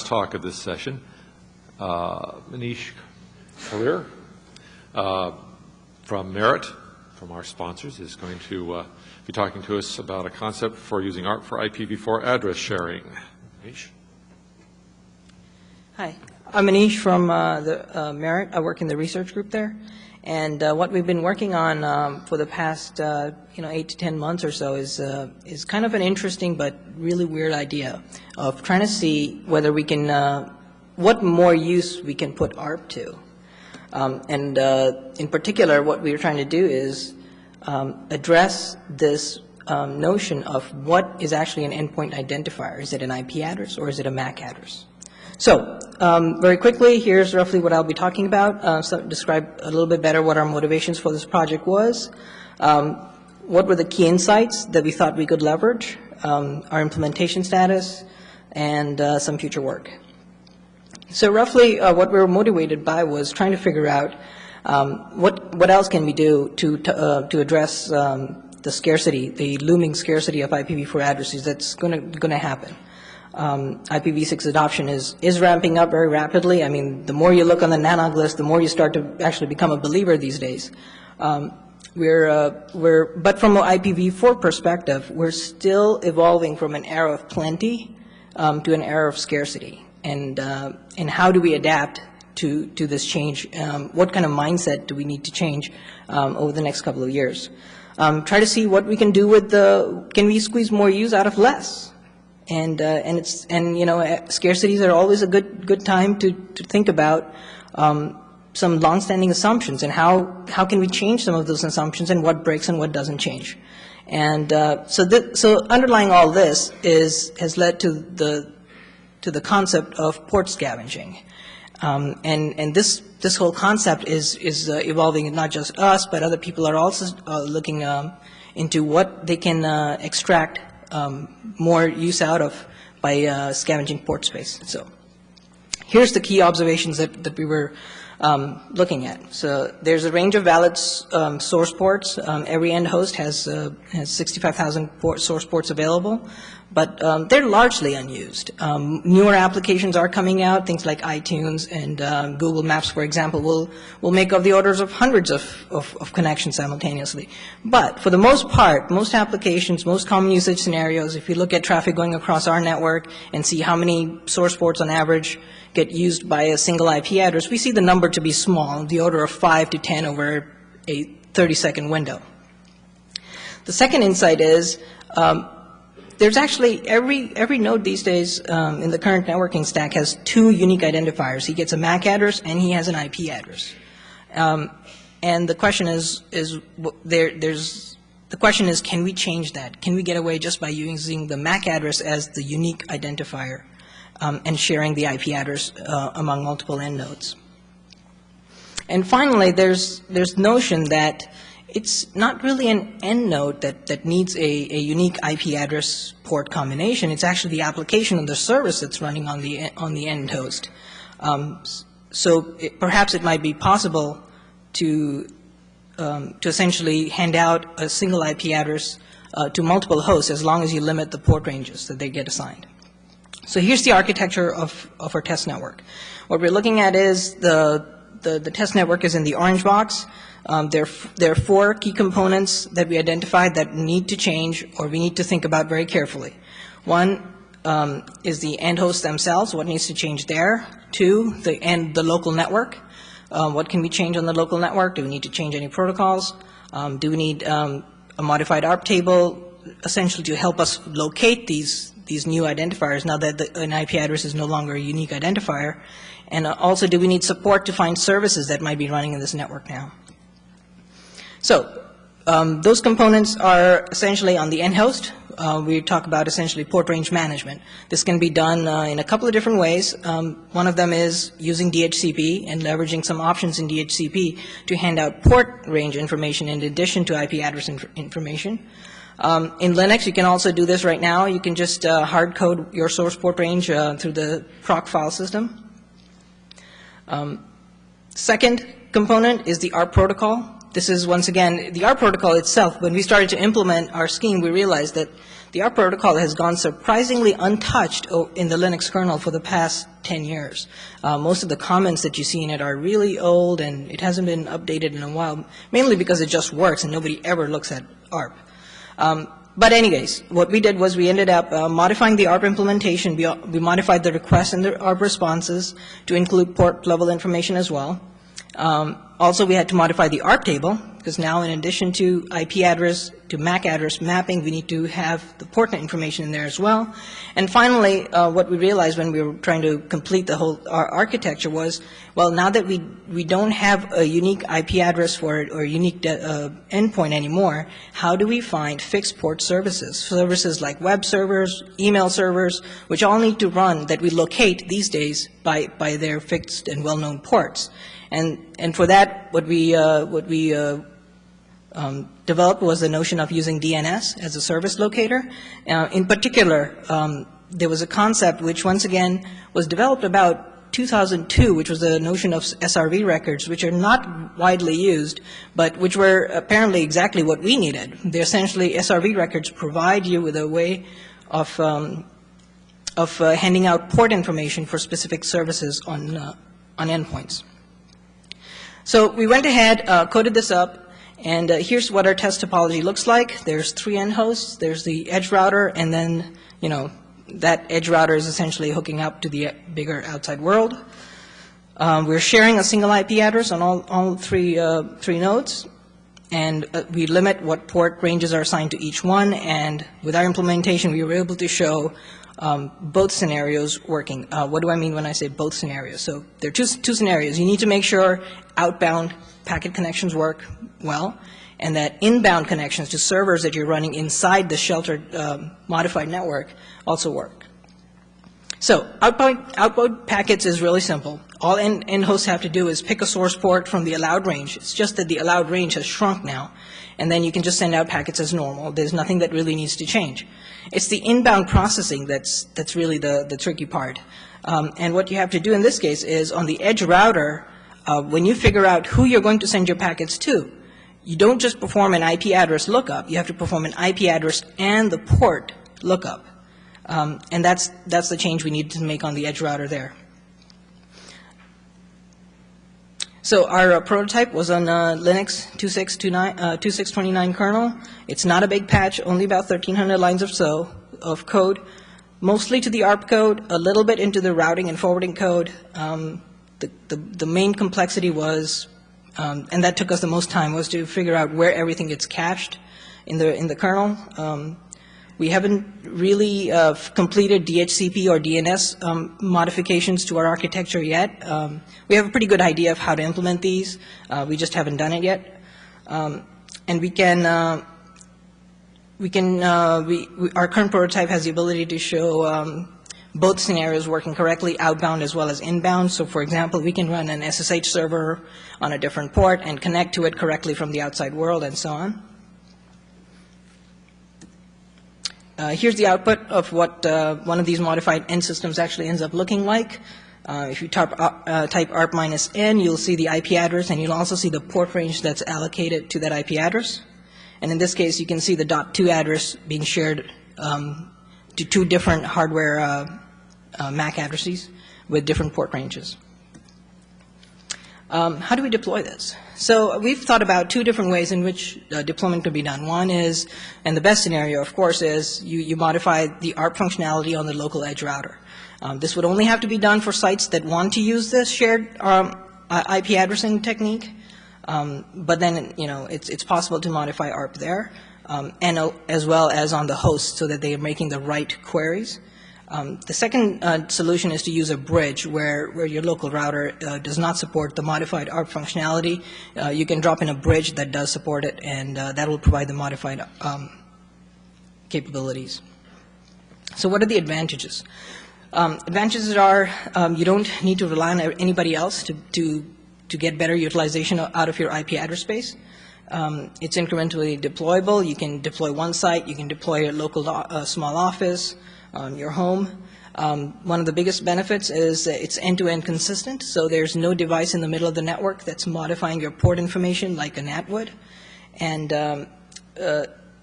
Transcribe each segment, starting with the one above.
talk of this session. Manish, Karir from Merit, from our sponsors, is going to be talking to us about a concept for using ARP for IPv4 address sharing. Manish? Hi, I'm Manish from Merit. I work in the research group there. And what we've been working on for the past 8 to 10 months or so is kind of an interesting but really weird idea of trying to see whether we can, what more use we can put ARP to. In particular, what we are trying to do is address this notion of what is actually an endpoint identifier. Is it an IP address or is it a MAC address? So, very quickly, here's roughly what I'll be talking about. So describe a little bit better what our motivations for this project was, what were the key insights that we thought we could leverage, our implementation status, and some future work. So roughly, what we were motivated by was trying to figure out what else can we do to address the scarcity, the looming scarcity of IPv4 addresses that's going to happen. IPv6 adoption is ramping up very rapidly. I mean, the more you look on the NANOG list, the more you start to actually become a believer these days. But from an IPv4 perspective, we're still evolving from an era of plenty to an era of scarcity. And how do we adapt to this change? What kind of mindset do we need to change over the next couple of years? Try to see what we can do with can we squeeze more use out of less? And scarcities are always a good time to think about some longstanding assumptions and how can we change some of those assumptions and what breaks and what doesn't change. And so underlying all this has led to the concept of port scavenging. And this whole concept is evolving, not just us, but other people are also looking into what they can extract more use out of by scavenging port space. So here's the key observations that we were looking at. So there's a range of valid source ports. Every end host has 65,000 source ports available, but they're largely unused. Newer applications are coming out, things like iTunes and Google Maps, for example, will make of the orders of hundreds of connections simultaneously. But for the most part, most applications, most common usage scenarios, if you look at traffic going across our network and see how many source ports on average get used by a single IP address, we see the number to be small, the order of 5 to 10 over a 30-second window. The second insight is there's actually every node these days in the current networking stack has two unique identifiers. He gets a MAC address and he has an IP address. And the question is can we change that? Can we get away just by using the MAC address as the unique identifier and sharing the IP address among multiple end nodes? And finally, there's notion that it's not really an end node that needs a unique IP address port combination. It's actually the application of the service that's running on the end host. So perhaps it might be possible to essentially hand out a single IP address to multiple hosts as long as you limit the port ranges that they get assigned. So here's the architecture of our test network. What we're looking at is the test network is in the orange box. There are 4 key components that we identified that need to change or we need to think about very carefully. One is the end hosts themselves, what needs to change there. 2, the local network. What can we change on the local network? Do we need to change any protocols? Do we need a modified ARP table essentially to help us locate these new identifiers now that an IP address is no longer a unique identifier? And also, do we need support to find services that might be running in this network now? So those components are essentially on the end host. We talk about essentially port range management. This can be done in a couple of different ways. One of them is using DHCP and leveraging some options in DHCP to hand out port range information in addition to IP address information. In Linux, you can also do this right now. You can just hard code your source port range through the proc file system. Second component is the ARP protocol. This is, once again, the ARP protocol itself. When we started to implement our scheme, we realized that the ARP protocol has gone surprisingly untouched in the Linux kernel for the past 10 years. Most of the comments that you see in it are really old, and it hasn't been updated in a while, mainly because it just works and nobody ever looks at ARP. But anyways, what we did was we ended up modifying the ARP implementation. We modified the requests and the ARP responses to include port level information as well. Also, we had to modify the ARP table, because now in addition to IP address to MAC address mapping, we need to have the port information in there as well. And finally, what we realized when we were trying to complete the whole architecture was, well, now that we don't have a unique IP address for it or a unique endpoint anymore, how do we find fixed port services? Services like web servers, email servers, which all need to run, that we locate these days by their fixed and well-known ports. And for that, what we developed was the notion of using DNS as a service locator. In particular, there was a concept which, once again, was developed about 2002, which was the notion of SRV records, which are not widely used, but which were apparently exactly what we needed. They're essentially, SRV records provide you with a way of handing out port information for specific services on endpoints. So we went ahead, coded this up, and here's what our test topology looks like. There's 3 end hosts, there's the edge router, and then, you know, that edge router is essentially hooking up to the bigger outside world. We're sharing a single IP address on all three nodes, and we limit what port ranges are assigned to each one, and with our implementation, we were able to show both scenarios working. What do I mean when I say both scenarios? So there are two scenarios. You need to make sure outbound packet connections work well, and that inbound connections to servers that you're running inside the sheltered modified network also work. So outbound packets is really simple. All end hosts have to do is pick a source port from the allowed range. It's just that the allowed range has shrunk now, and then you can just send out packets as normal. There's nothing that really needs to change. It's the inbound processing that's really the tricky part. And what you have to do in this case is on the edge router, when you figure out who you're going to send your packets to, you don't just perform an IP address lookup. You have to perform an IP address and the port lookup. And that's the change we need to make on the edge router there. So our prototype was on Linux 2629 kernel. It's not a big patch, only about 1,300 lines or so of code, mostly to the ARP code, a little bit into the routing and forwarding code. The main complexity was, and that took us the most time, was to figure out where everything gets cached in the kernel. We haven't really completed DHCP or DNS modifications to our architecture yet. We have a pretty good idea of how to implement these. We just haven't done it yet. And our current prototype has the ability to show both scenarios working correctly, outbound as well as inbound. So, for example, we can run an SSH server on a different port and connect to it correctly from the outside world and so on. Here's the output of what one of these modified end systems actually ends up looking like. If you type ARP-N, you'll see the IP address, and you'll also see the port range that's allocated to that IP address. And in this case, you can see the .2 address being shared to 2 different hardware MAC addresses with different port ranges. How do we deploy this? So we've thought about 2 different ways in which deployment could be done. One is, and the best scenario, of course, is you modify the ARP functionality on the local edge router. This would only have to be done for sites that want to use this shared IP addressing technique. But then, you know, it's possible to modify ARP there, and as well as on the host so that they are making the right queries. The second solution is to use a bridge where your local router does not support the modified ARP functionality. You can drop in a bridge that does support it, and that will provide the modified capabilities. So what are the advantages? Advantages are you don't need to rely on anybody else to get better utilization out of your IP address space. It's incrementally deployable. You can deploy one site. You can deploy a local small office, your home. One of the biggest benefits is it's end-to-end consistent, so there's no device in the middle of the network that's modifying your port information like a NAT would. And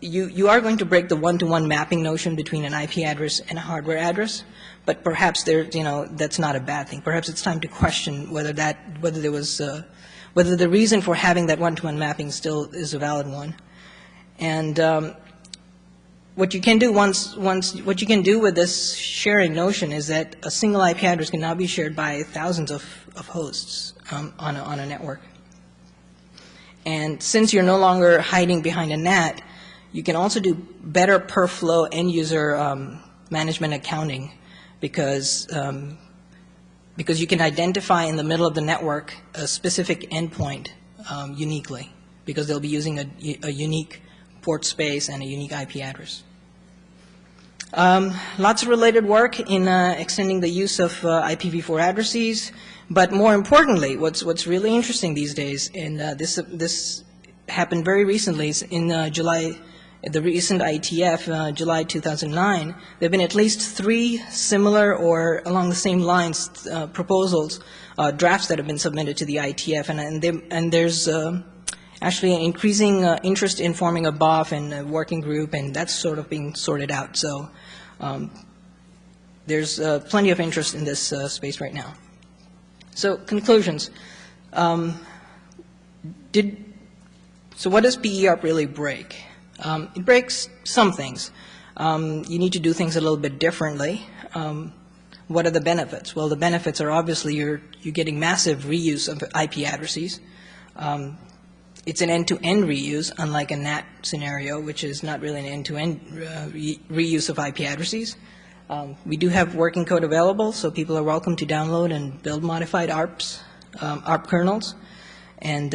you are going to break the one-to-one mapping notion between an IP address and a hardware address, but perhaps that's not a bad thing. Perhaps it's time to question whether the reason for having that one-to-one mapping still is a valid one. And what you can do what you can do with this sharing notion is that a single IP address can now be shared by thousands of hosts on a network. And since you're no longer hiding behind a NAT, you can also do better per flow end user management accounting because you can identify in the middle of the network a specific endpoint uniquely, because they'll be using a unique port space and a unique IP address. Lots of related work in extending the use of IPv4 addresses, but more importantly, what's really interesting these days, and this happened very recently, in July, the recent IETF, July 2009, there have been at least 3 similar or along the same lines proposals, drafts that have been submitted to the IETF, and there's actually an increasing interest in forming a BOF and a working group, and that's sort of being sorted out. So there's plenty of interest in this space right now. So conclusions. So what does PE-ARP really break? It breaks some things. You need to do things a little bit differently. What are the benefits? Well, the benefits are obviously you're getting massive reuse of IP addresses. It's an end-to-end reuse, unlike a NAT scenario, which is not really an end-to-end reuse of IP addresses. We do have working code available, so people are welcome to download and build modified ARPs, ARP kernels. And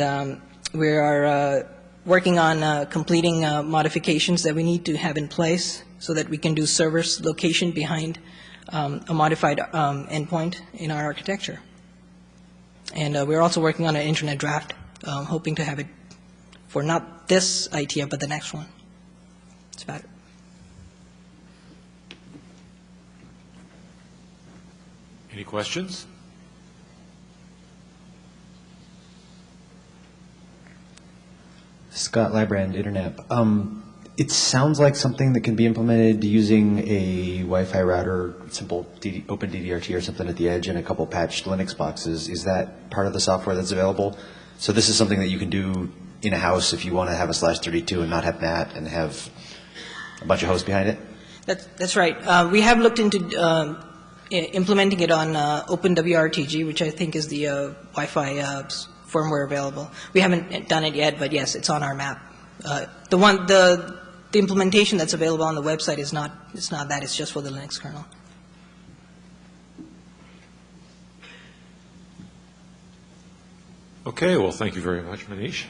we are working on completing modifications that we need to have in place so that we can do server's location behind a modified endpoint in our architecture. And we're also working on an internet draft, hoping to have it for not this IETF, but the next one. That's about it. Any questions? Scott Librand, Internet. It sounds like something that can be implemented using a Wi-Fi router, simple open DDRT or something at the edge, and a couple patched Linux boxes. Is that part of the software that's available? So this is something that you can do in a house if you want to have a /32 and not have NAT and have a bunch of hosts behind it? That's right. We have looked into implementing it on OpenWRTG, which I think is the Wi-Fi firmware available. We haven't done it yet, but yes, it's on our map. The implementation that's available on the website is not that. It's just for the Linux kernel. Okay, well, thank you very much, Manish.